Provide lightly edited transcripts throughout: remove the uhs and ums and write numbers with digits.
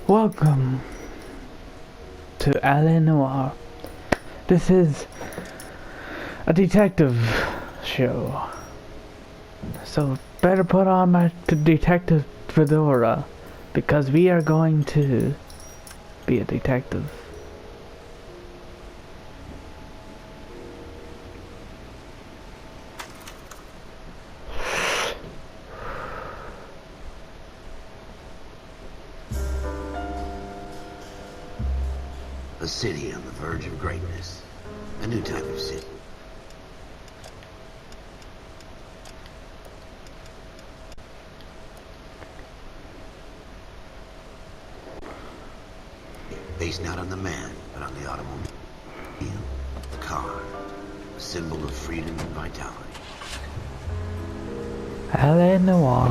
Welcome to Noire. This is a detective show, so better put on my detective fedora, because we are going to be a detective. A city on the verge of greatness. A new type of city. Based not on the man, but on the automobile. The car. A symbol of freedom and vitality. Noire.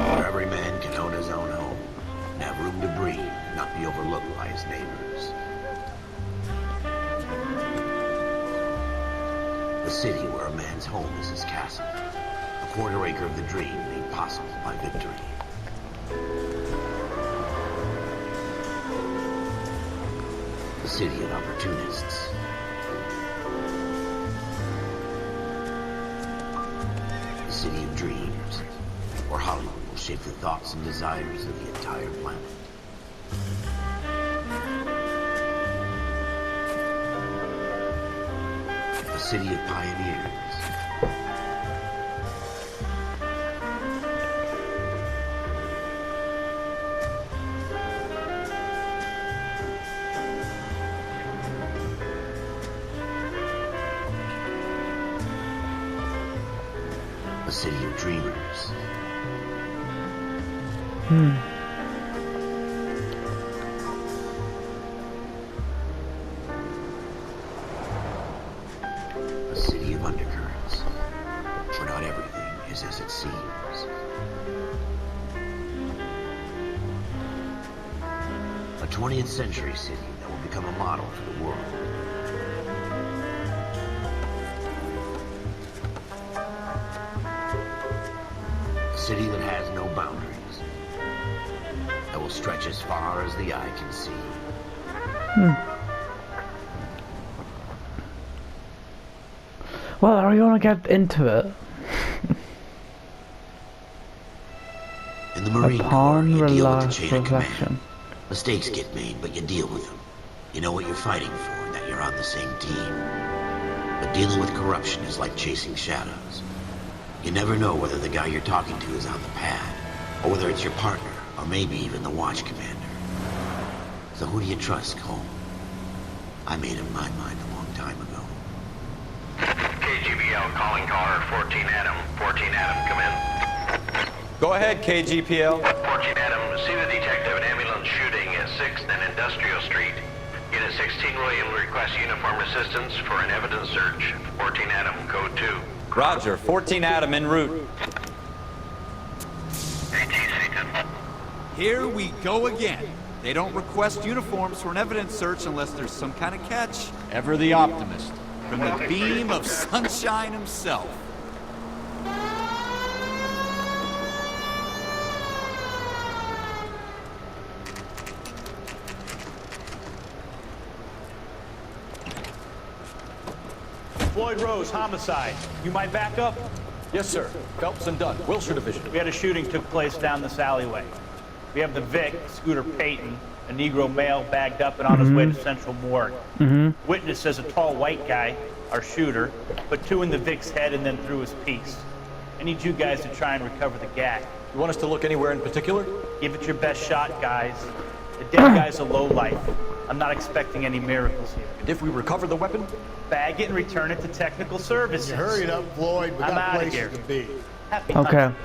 Where every man can own his own home. And have room to breathe, not be overlooked by his neighbors. The city where a man's home is his castle. A quarter acre of the dream made possible by victory. The city of opportunists. The city of dreams, where Hollywood will shape the thoughts and desires of the entire planet. The city of pioneers. The city of dreamers. A city of undercurrents, where not everything is as it seems. A 20th century city that will become a model for the world. A city that has no boundaries, that will stretch as far as the eye can see. Well, are we gonna get into it? In the Marine Corps, Upon you deal with the chain of reflection. command. Mistakes get made, but you deal with them. You know what you're fighting for and that you're on the same team. But dealing with corruption is like chasing shadows. You never know whether the guy you're talking to is on the pad, or whether it's your partner, or maybe even the watch commander. So who do you trust, Cole? I made up my mind a long time ago. KGBL calling caller 14 Adam. 14 Adam, come in. Go ahead, KGPL. 14 Adam, see the detective an ambulance shooting at 6th and Industrial Street. Unit 16 William requests uniform assistance for an evidence search. 14 Adam, code 2. Roger, 14 Adam en route. AT Seaton. Here we go again. They don't request uniforms for an evidence search unless there's some kind of catch. Ever the optimist. From the beam of sunshine himself. Floyd Rose, homicide. You might back up? Yes, sir. Phelps and Dunn, Wilshire Division. We had a shooting took place down this alleyway. We have the Vic, Scooter Payton, a Negro male bagged up and on his way to Central Morgue. Witness says a tall white guy, our shooter, put 2 in the Vic's head and then threw his piece. I need you guys to try and recover the gat. You want us to look anywhere in particular? Give it your best shot, guys. The dead guy's a lowlife. I'm not expecting any miracles here. And if we recover the weapon? Bag it and return it to technical services. Hurry it up, Floyd. We I'm got outta places here. to be. Happy Okay. hunting.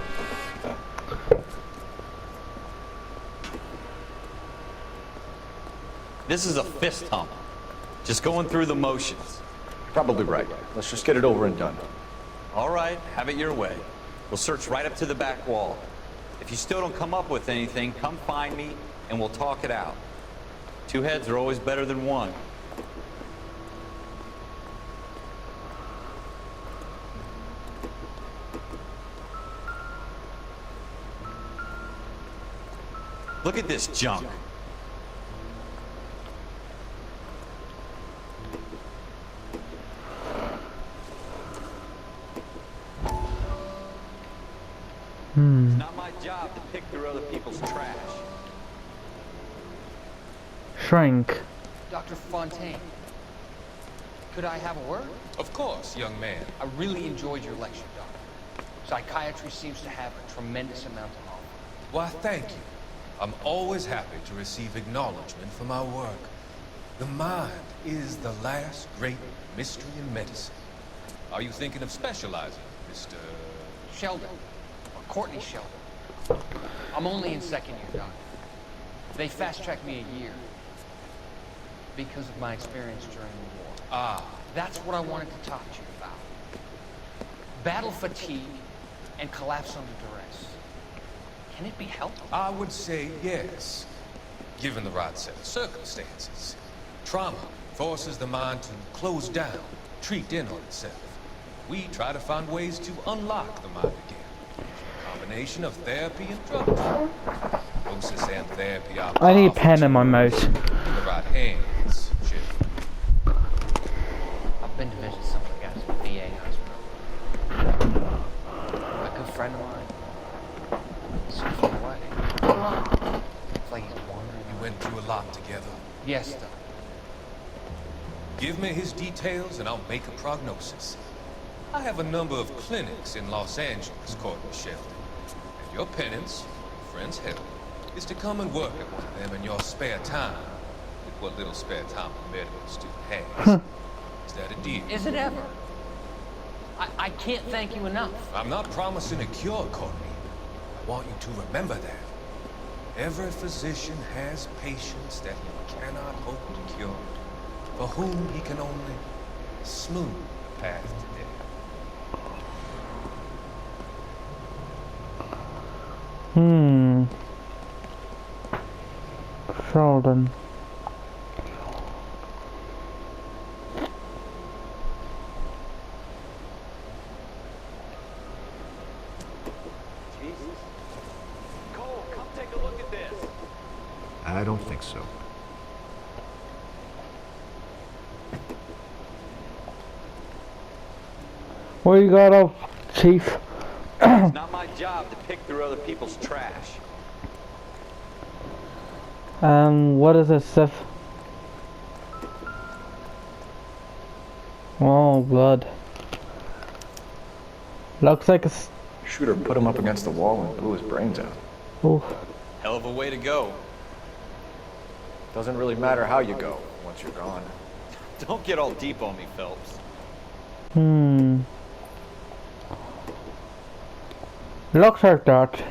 This is a fist hump. Just going through the motions. Probably right. Let's just get it over and done. All right, have it your way. We'll search right up to the back wall. If you still don't come up with anything, come find me and we'll talk it out. Two heads are always better than one. Look at this junk. It's not my job to pick through other people's trash. Shrink. Dr. Fontaine, could I have a word? Of course, young man. I really enjoyed your lecture, Doctor. Psychiatry seems to have a tremendous amount to offer. Why, thank you. I'm always happy to receive acknowledgement for my work. The mind is the last great mystery in medicine. Are you thinking of specializing, Mr. Sheldon, or Courtney Sheldon. I'm only in second year, Doctor. They fast-tracked me a year because of my experience during the war. Ah, That's what I wanted to talk to you about. Battle fatigue and collapse under duress. Can it be helped? I would say yes, given the right set of circumstances. Trauma forces the mind to close down, treat in on itself. We try to find ways to unlock the mind again. A combination of therapy and drugs. Hypnosis and therapy are I need powerful pen in my mouth. tools in the right hands, Sheriff. I've been to visit some of the guys at the VA hospital. A good friend of mine. So far away. It's like he's wandering. We went through a lot together. Yes, Doctor. Give me his details and I'll make a prognosis. I have a number of clinics in Los Angeles, Courtney Sheldon. And your penance, your friend's help, is to come and work at one of them in your spare time. With what little spare time a medical student has. Is that a deal? Is it ever? I can't thank you enough. I'm not promising a cure, Courtney. I want you to remember that. Every physician has patients that he cannot hope to cure, for whom he can only smooth the path to death. Sheldon. Jesus. Cole, come take a look at this. I don't think so. What you got up, Chief? It's not my job to pick through other people's trash. What is this stuff? Oh, blood. Looks like it's... Shooter put him up against the wall and blew his brains out. Oof. Hell of a way to go. Doesn't really matter how you go once you're gone. Don't get all deep on me, Phelps. Looks like that,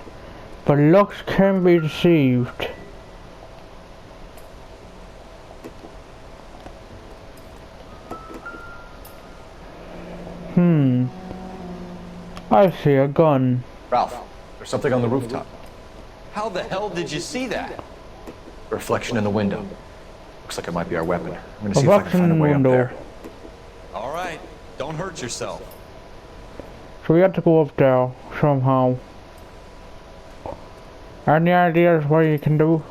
but looks can be deceived. I see a gun. Ralph, there's something on the rooftop. How the hell did you see that? Reflection in the window. Looks like it might be our weapon. I'm gonna see if I can find a way up there. All right, don't hurt yourself. So we have to go up there somehow. Any ideas what you can do?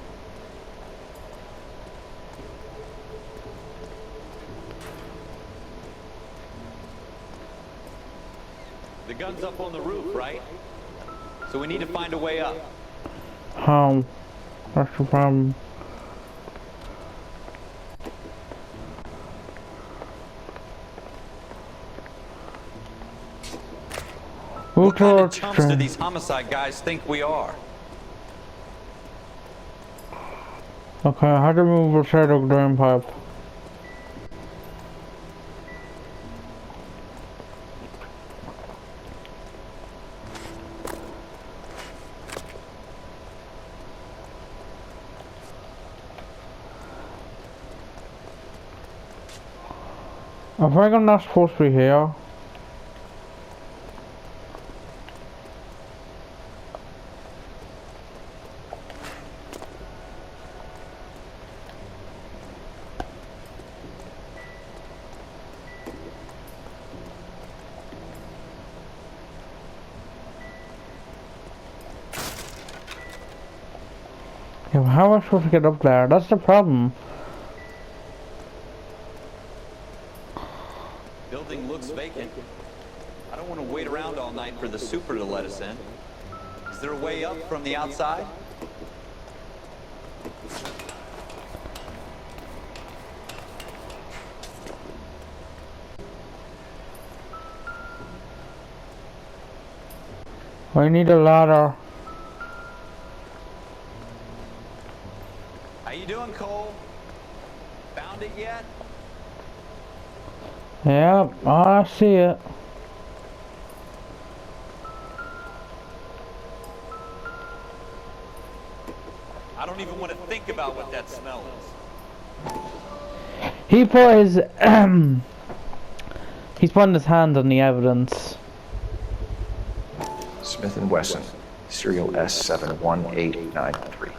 The gun's up on the roof, right? So we need to find a way up. How? That's the problem. What kind of chumps do these homicide guys think we are? Okay, how to move the side of the drain pipe? I think I'm not supposed to be here. Yeah, how am I supposed to get up there? That's the problem. Building looks vacant. I don't want to wait around all night for the super to let us in. Is there a way up from the outside? I need a ladder. How you doing, Cole? Found it yet? Yep, I see it. I don't even want to think about what that smell is. He put his he's putting his hand on the evidence. Smith & Wesson, serial S71893.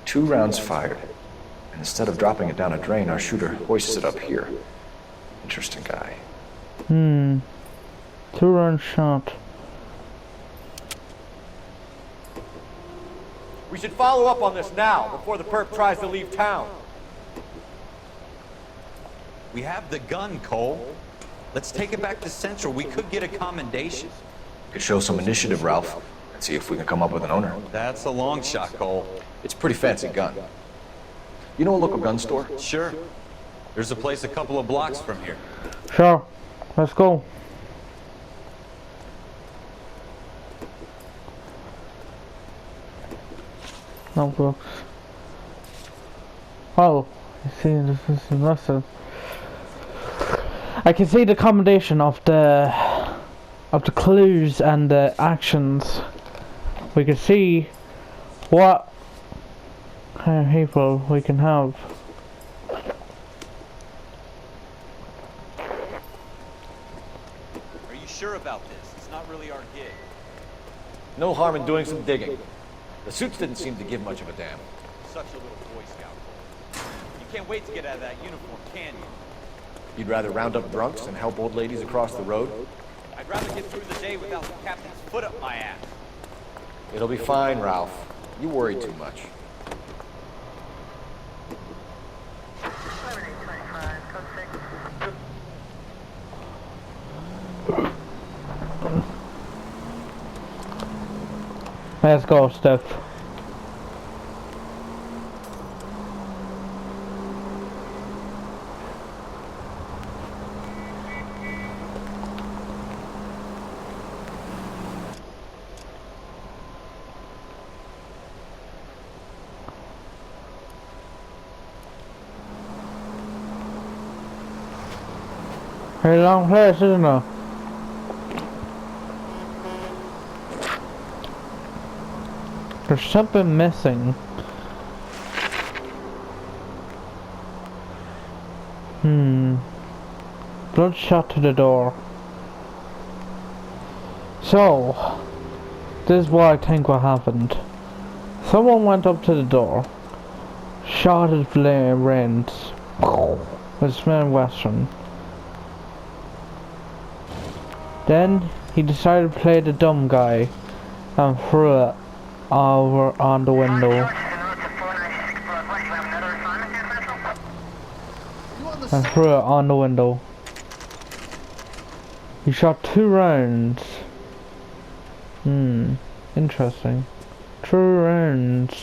Two rounds fired, and instead of dropping it down a drain, our shooter hoists it up here. Interesting guy. 2-round shot. We should follow up on this now, before the perp tries to leave town. We have the gun, Cole. Let's take it back to Central. We could get a commendation. Could show some initiative, Ralph, and see if we can come up with an owner. That's a long shot, Cole. It's a pretty fancy gun. You know a local gun store? Sure. There's a place a couple of blocks from here. Sure. Let's go. Notebooks. Oh, I see this is massive. I can see the combination of the clues and the actions. We can see what kind of people we can have. Are you sure about this? It's not really our gig. No harm in doing some digging. The suits didn't seem to give much of a damn. Such a little Boy Scout. You can't wait to get out of that uniform, can you? You'd rather round up drunks than help old ladies across the road? I'd rather get through the day without the captain's foot up my ass. It'll be fine, Ralph. You worry too much. Let's go, Steph. Very long place, isn't it? There's something missing. Bloodshot to the door. So, this is what I think what happened. Someone went up to the door, shot at Rains with Smith & Wesson. Then he decided to play the dumb guy and threw it over on the window. And threw it on the window. He shot 2 rounds. Interesting. 2 rounds.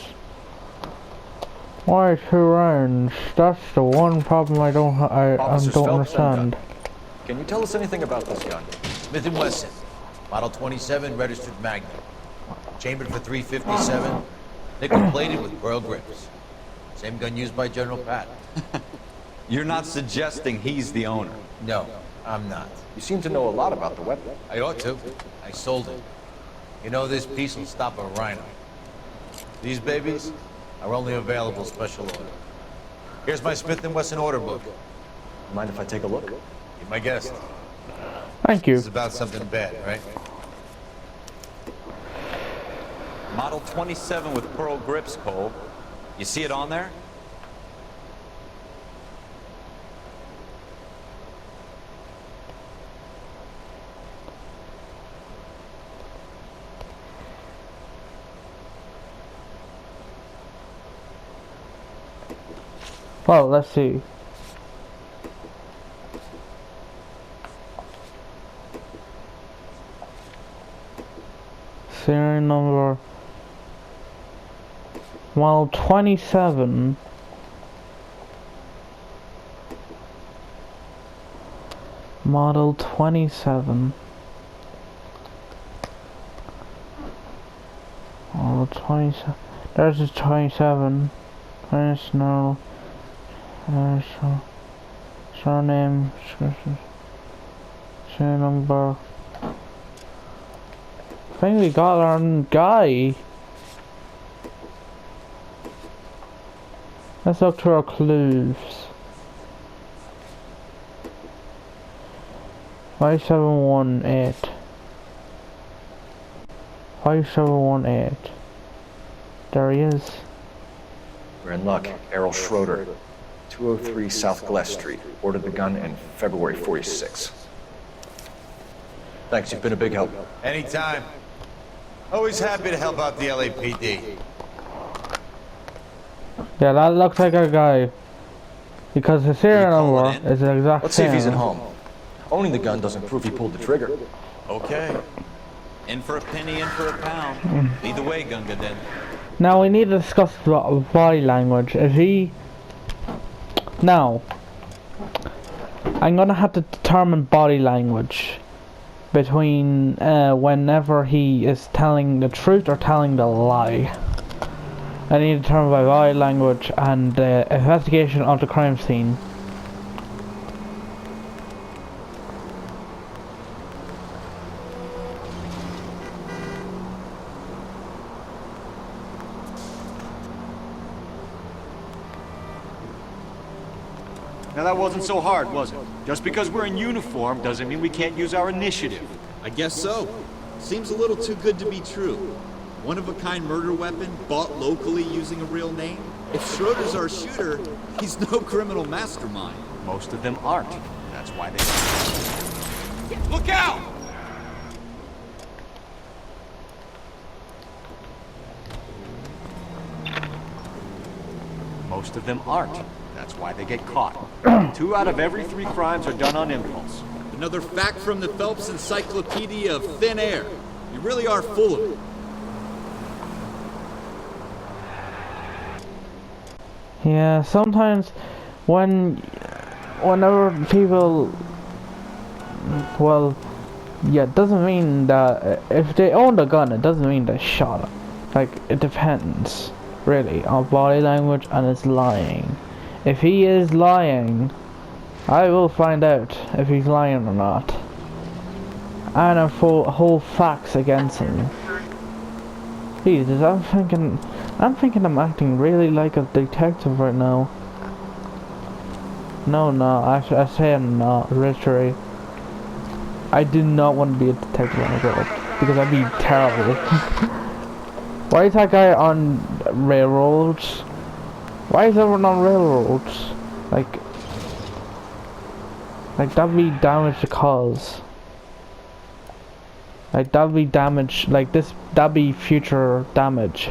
Why 2 rounds? That's the one problem I don't understand. Can you tell us anything about this gun? Smith & Wesson, Model 27, registered Magnum. Chambered for .357, nickel-plated with pearl grips. Same gun used by General Patton. You're not suggesting he's the owner? No, I'm not. You seem to know a lot about the weapon. I ought to. I sold it. You know, this piece will stop a rhino. These babies are only available special order. Here's my Smith & Wesson order book. Mind if I take a look? You're my guest. Thank you. It's about something bad, right? Model 27 with pearl grips, Cole. You see it on there? Well, let's see. Serial number model 27. Model 27. Model 27. There's a 27. There's no. There's a surname. Serial number. I think we got our guy. Let's look to our clues. 5718. 5718. There he is. We're in luck. Errol Schroeder, 203 South Glass Street. Ordered the gun in February 46. Thanks, you've been a big help. Anytime. Always happy to help out the LAPD. Yeah, that looks like our guy. Because the serial number is the exact Let's see same. if he's at home. Owning the gun doesn't prove he pulled the trigger. Okay. In for a penny, in for a pound. Either way, Gunga then. Now we need to discuss body language. Is he... Now, I'm gonna have to determine body language between whenever he is telling the truth or telling the lie. I need to determine by body language and investigation of the crime scene. Now that wasn't so hard, was it? Just because we're in uniform doesn't mean we can't use our initiative. I guess so. Seems a little too good to be true. One-of-a-kind murder weapon, bought locally using a real name? If Schroeder's our shooter, he's no criminal mastermind. Most of them aren't. That's why they... Look out! Most of them aren't. That's why they get caught. 2 out of every 3 crimes are done on impulse. Another fact from the Phelps Encyclopedia of Thin Air. You really are full of it. Yeah, sometimes whenever people, well, yeah, it doesn't mean that if they own the gun, it doesn't mean they shot him. Like, it depends, really, on body language and his lying. If he is lying, I will find out if he's lying or not. And I hold facts against him. Jesus, I'm thinking I'm acting really like a detective right now. No, I say I'm not, literally. I do not want to be a detective on the road, because I'd be terrible. Why is that guy on railroads? Why is everyone on railroads? Like that'd be damage to cause. Like that'd be damage, like this, that'd be future damage.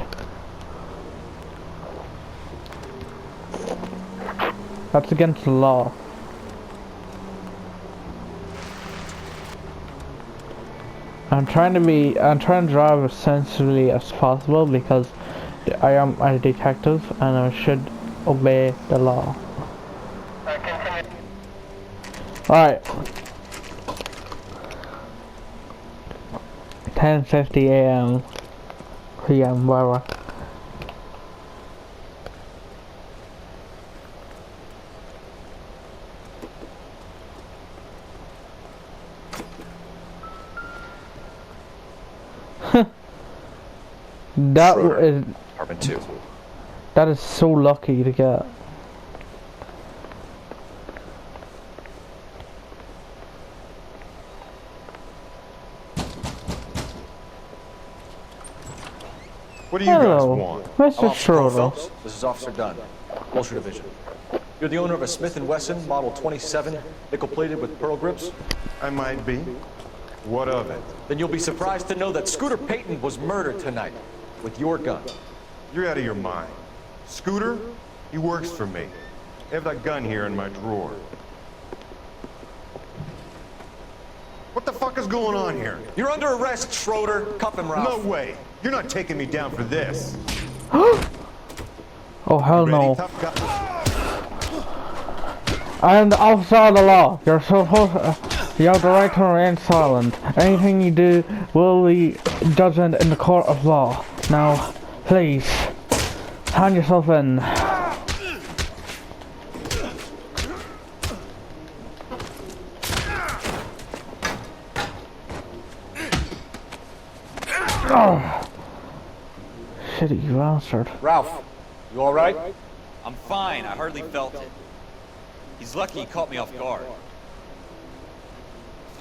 That's against the law. I'm trying to drive as sensibly as possible because I am a detective and I should obey the law. Alright. 10:50 AM, PM, whatever. That Schroeder, is Apartment 2. That is so lucky to get. What do you guys want? Mr. Schroeder. Phelps, this is Officer Dunn, Wilshire Division. You're the owner of a Smith & Wesson Model 27, nickel-plated with pearl grips? I might be. What of it? Then you'll be surprised to know that Scooter Payton was murdered tonight with your gun. You're out of your mind. Scooter, he works for me. I have that gun here in my drawer. What the fuck is going on here? You're under arrest, Schroeder. Cuff him, Ralph. No way. You're not taking me down for this. Oh hell Ready, no. tough guy? I am the officer of the law. You're supposed you have the right to remain silent. Anything you do will be judged in the court of law. Now, please, hand yourself in. Oh. Shitty you bastard. Ralph, you all right? I'm fine. I hardly felt it. He's lucky he caught me off guard.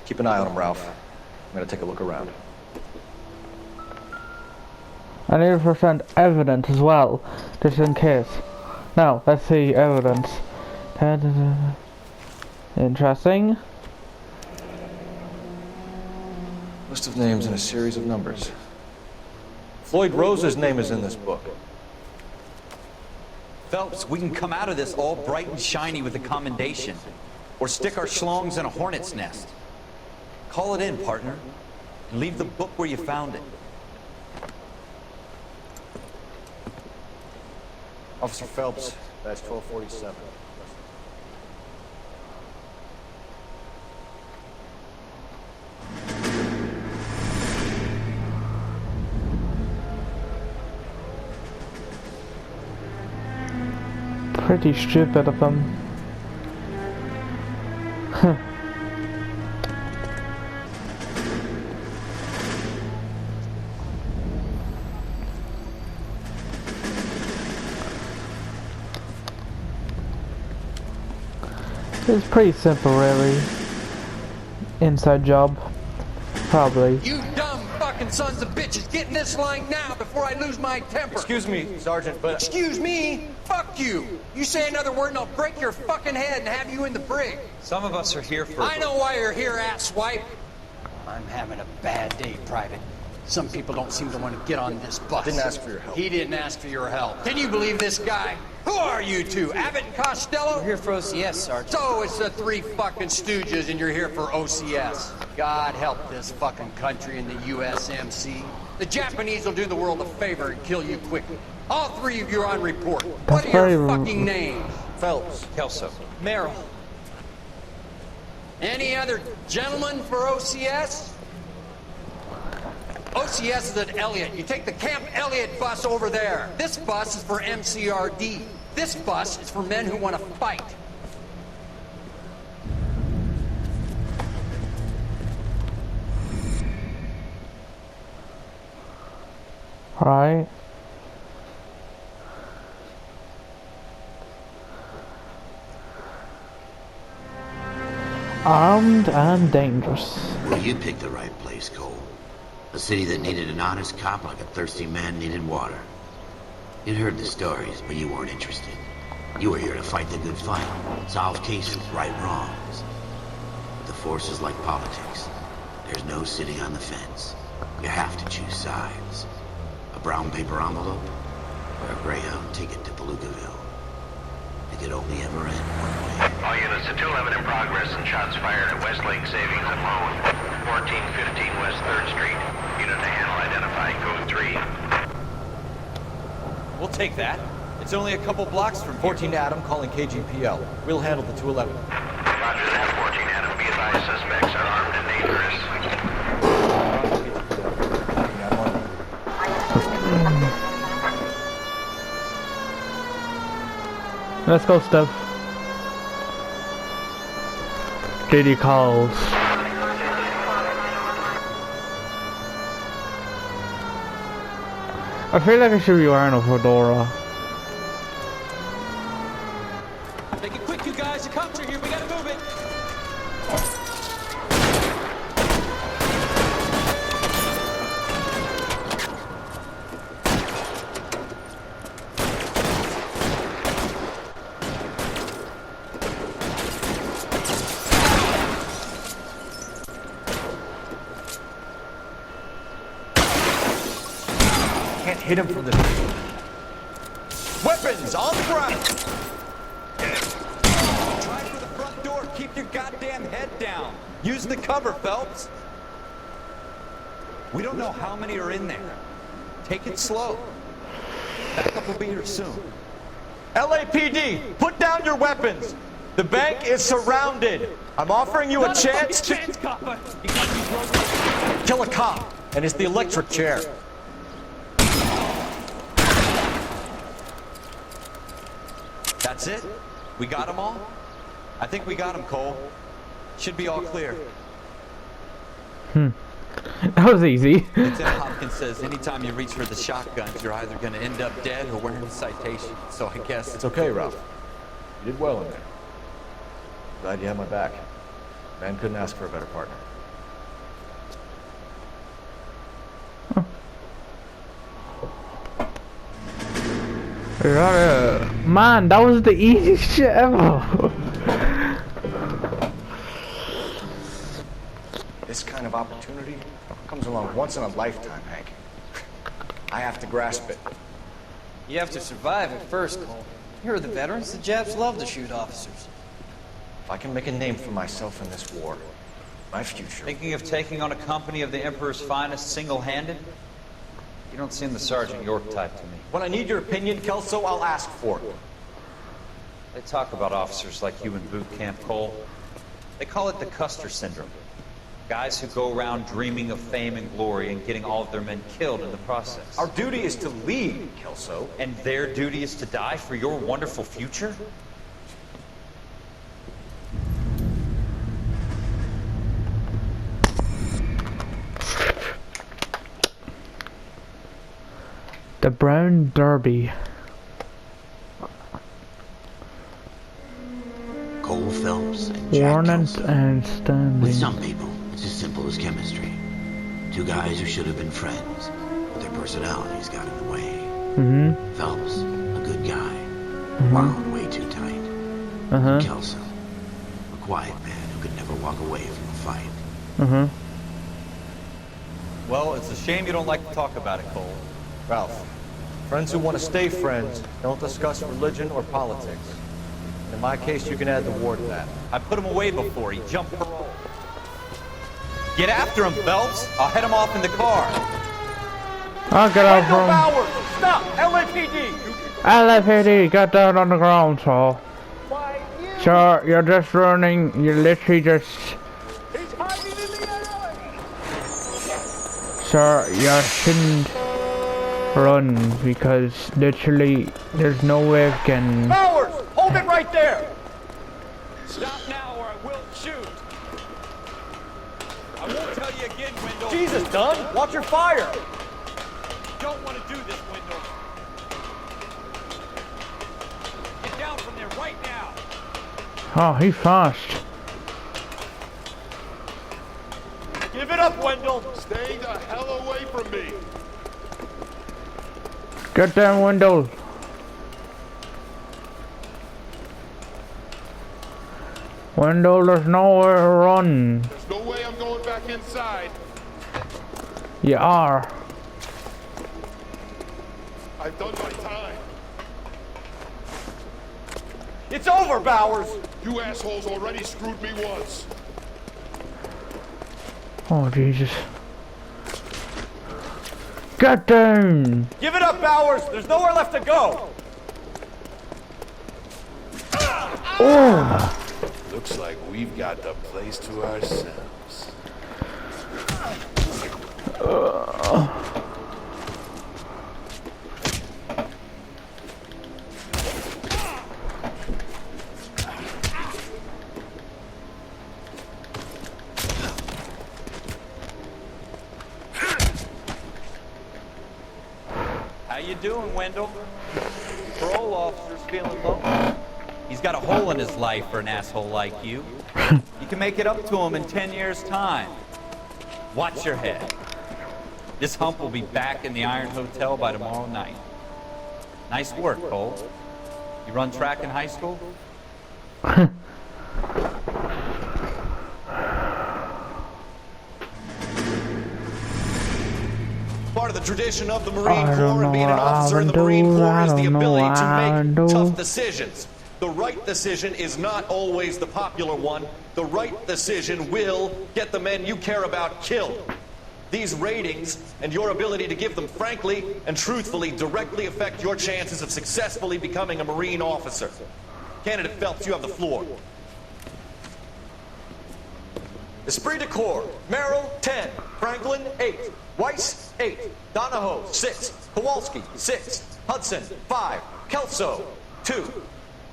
Keep an eye on him, Ralph. I'm gonna take a look around. I need to present evidence as well, just in case. Now, let's see evidence. Interesting. List of names and a series of numbers. Floyd Rose's name is in this book. Phelps, we can come out of this all bright and shiny with a commendation. Or stick our schlongs in a hornet's nest. Call it in, partner. And leave the book where you found it. Officer Phelps, badge 1247. Pretty stupid of them. It's pretty simple, really. Inside job. Probably. You dumb fucking sons of bitches, get in this line now before I lose my temper. Excuse me, Sergeant, but... Excuse me? Fuck you. You say another word and I'll break your fucking head and have you in the brig. Some of us are here for... I know why you're here, asswipe. I'm having a bad day, Private. Some people don't seem to want to get on this bus. Didn't ask for your help. He didn't ask for your help. Can you believe this guy? Who are you two? Abbott and Costello? We're here for OCS, Sergeant. So it's the three fucking stooges and you're here for OCS. God help this fucking country and the USMC. The Japanese will do the world a favor and kill you quickly. All three of you are on report. What are your fucking names? Phelps. Kelso. Merrill. Any other gentlemen for OCS? OCS is at Elliott. You take the Camp Elliott bus over there. This bus is for MCRD. This bus is for men who want to fight. Right. Armed and dangerous. Well, you picked the right place, Cole. A city that needed an honest cop like a thirsty man needed water. You'd heard the stories, but you weren't interested. You were here to fight the good fight, solve cases, right wrongs. But the force is like politics. There's no sitting on the fence. You have to choose sides. A brown paper envelope, or a Greyhound ticket to Palookaville. It could only ever end one way. All units to 211 in progress and shots fired at Westlake Savings and Loan, 1415 West 3rd Street. Unit to handle identified, code 3. We'll take that. It's only a couple blocks from 14 Adam calling KGPL. We'll handle the 211. Roger that, 14 Adam. Be advised, suspects are armed and dangerous. Let's go, Steph. JD calls. I feel like I should be wearing a fedora. Make it quick, you guys. The cops are here. We gotta move it. Can't hit him from the... Weapons on the ground! your goddamn head down. Use the cover, Phelps. We don't know how many are in there. Take it slow. Backup will be here soon. LAPD, put down your weapons. The bank is surrounded. I'm offering you a chance to kill a cop, and it's the electric chair. That's it? We got them all? I think we got them, Cole. Should be all clear. That was easy. Lieutenant Hopkins says anytime you reach for the shotguns, you're either going to end up dead or wearing a citation. So I guess It's okay, Ralph. You did well in there. Glad you had my back. Man couldn't ask for a better partner. Man, that was the easiest shit ever. This kind of opportunity comes along once in a lifetime, Hank. I have to grasp it. You have to survive it first, Cole. Here are the veterans. The Japs love to shoot officers. If I can make a name for myself in this war, my future... Thinking of taking on a company of the Emperor's finest single-handed? You don't seem the Sergeant York type to me. When I need your opinion, Kelso, I'll ask for it. They talk about officers like you in boot camp, Cole. They call it the Custer syndrome. Guys who go around dreaming of fame and glory and getting all of their men killed in the process. Our duty is to lead, Kelso. And their duty is to die for your wonderful future? The Brown Derby. Cole Phelps and Jack Warren Kelso. and Stanley. With some people, it's as simple as chemistry. Two guys who should have been friends, but their personalities got in the way. Phelps, a good guy, wound way too tight. Kelso, a quiet man who could never walk away from a fight. Well, it's a shame you don't like to talk about it, Cole. Ralph, friends who want to stay friends don't discuss religion or politics. In my case, you can add the war to that. I put him away before. He jumped parole. Get after him, Phelps. I'll head him off in the car. I'll get out from... Stop! LAPD! LAPD, get down on the ground, sir. Sir, you're just running. You're literally just... Sir, you shouldn't run because literally there's no way of getting... Powers! Hold it right there! Stop now or I will shoot. I won't tell you again, Wendell. Jesus, Dunn! Watch your fire! You don't want to do this, Wendell. Get down from there right now. Oh, he's fast. Give it up, Wendell! Stay the hell away from me! Get down, Wendell. Wendell, there's nowhere to run. There's no way I'm going back inside. You are. I've done my time. It's over, Bowers! You assholes already screwed me once. Oh, Jesus. Get down! Give it up, Bowers! There's nowhere left to go! Oh! Looks like we've got the place to ourselves. How you doing, Wendell? Parole officer's feeling low. He's got a hole in his life for an asshole like you. You can make it up to him in 10 years' time. Watch your head. This hump will be back in the Iron Hotel by tomorrow night. Nice work, Cole. You run track in high school? Part of the tradition of the Marine Corps and being an officer in the Marine Corps is the ability to make tough decisions. The right decision is not always the popular one. The right decision will get the men you care about killed. These ratings and your ability to give them frankly and truthfully directly affect your chances of successfully becoming a Marine officer. Candidate Phelps, you have the floor. Esprit de Corps, Merrill, 10. Franklin, 8. Weiss, 8. Donahoe, 6. Kowalski, 6. Hudson, 5. Kelso, 2.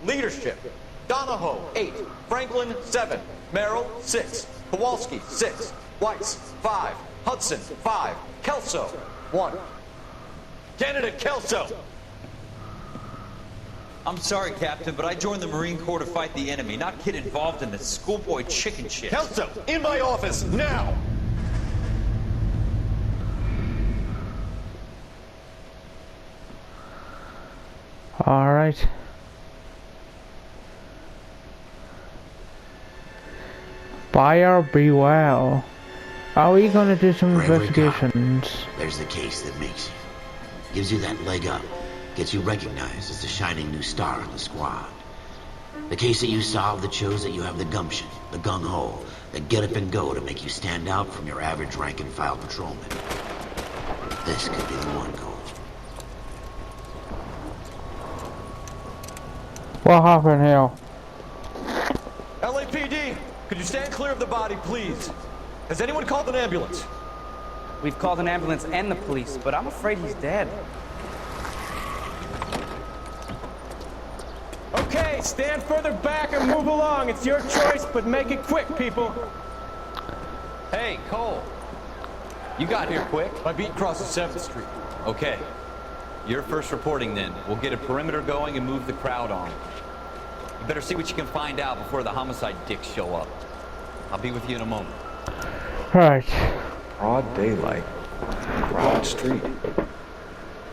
Leadership, Donahoe, 8. Franklin, 7. Merrill, 6. Kowalski, 6. Weiss, 5. Hudson, 5. Kelso, 1. Candidate Kelso! I'm sorry, Captain, but I joined the Marine Corps to fight the enemy, not get involved in this schoolboy chicken shit. Kelso, in my office, now! All right. Buyer beware. Are we gonna do some investigations? There's the case that makes you. Gives you that leg up. Gets you recognized as the shining new star in the squad. The case that you solved that shows that you have the gumption, the gung-ho, the get up and go to make you stand out from your average rank-and-file patrolman. This could be the one, Cole. What happened here? LAPD, could you stand clear of the body, please? Has anyone called an ambulance? We've called an ambulance and the police, but I'm afraid he's dead. Okay, stand further back or move along. It's your choice, but make it quick, people. Hey, Cole. You got here quick. My beat crosses 7th Street. Okay. You're first reporting then. We'll get a perimeter going and move the crowd on. You better see what you can find out before the homicide dicks show up. I'll be with you in a moment. Right. Broad daylight. Broad street.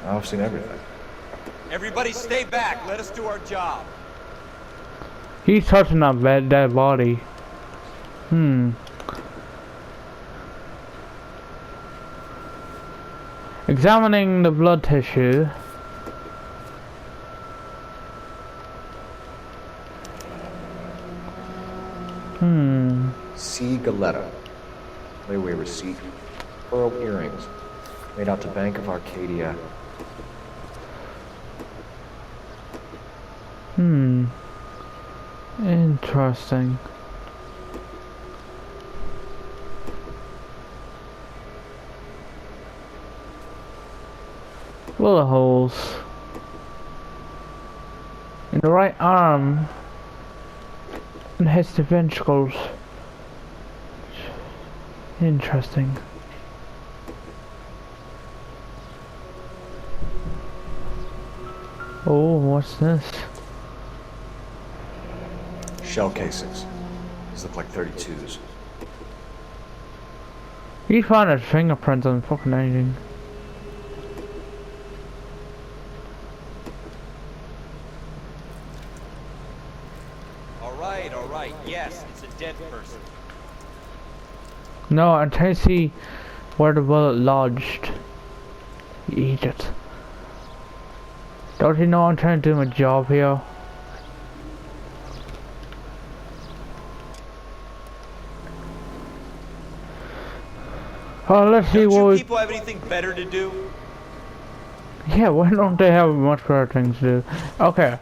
Now I've seen everything. Everybody stay back. Let us do our job. He's touching that dead body. Examining the blood tissue. C. Galetta. Layaway receipt. Pearl earrings. Made out to Bank of Arcadia. Interesting. Bullet holes in the right arm and has the ventricles. Interesting. Oh, what's this? Shell casings. These look like 32s. He found his fingerprints on fucking anything. All right. Yes, it's a dead person. No, I'm trying to see where the bullet lodged. You idiot. Don't you know I'm trying to do my job here? Oh, let's see what people have anything better to do? Yeah, why don't they have much better things to do? Okay.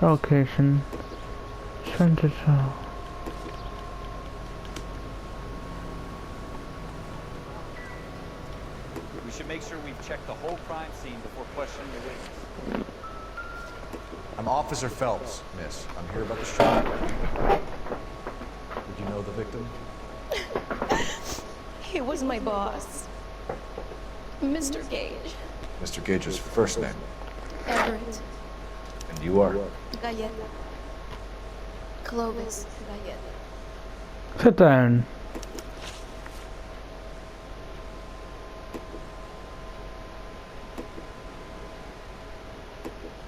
Location. Center. We should make sure we've checked the whole crime scene before questioning the witness. I'm Officer Phelps, miss. I'm here about the shooting. Did you know the victim? He was my boss, Mr. Gage. Mr. Gage's first name. Everett. And you are? Galleta. Clovis Galleta. Sit down.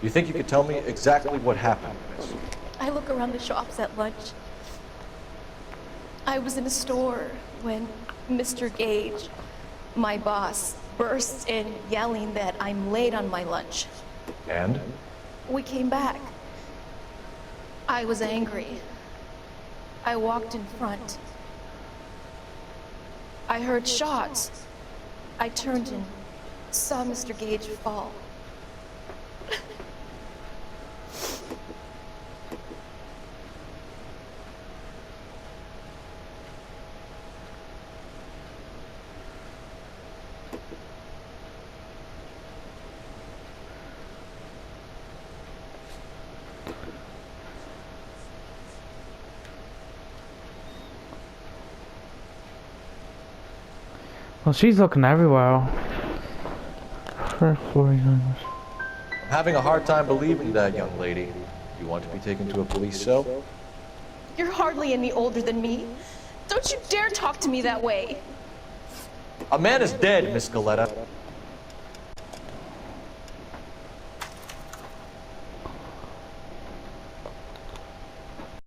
You think you could tell me exactly what happened, miss? I look around the shops at lunch. I was in a store when Mr. Gage, my boss, bursts in yelling that I'm late on my lunch. And? We came back. I was angry. I walked in front. I heard shots. I turned and saw Mr. Gage fall. Well, she's looking everywhere. For 49. I'm having a hard time believing that, young lady. You want to be taken to a police cell? You're hardly any older than me. Don't you dare talk to me that way. A man is dead, Miss Galetta.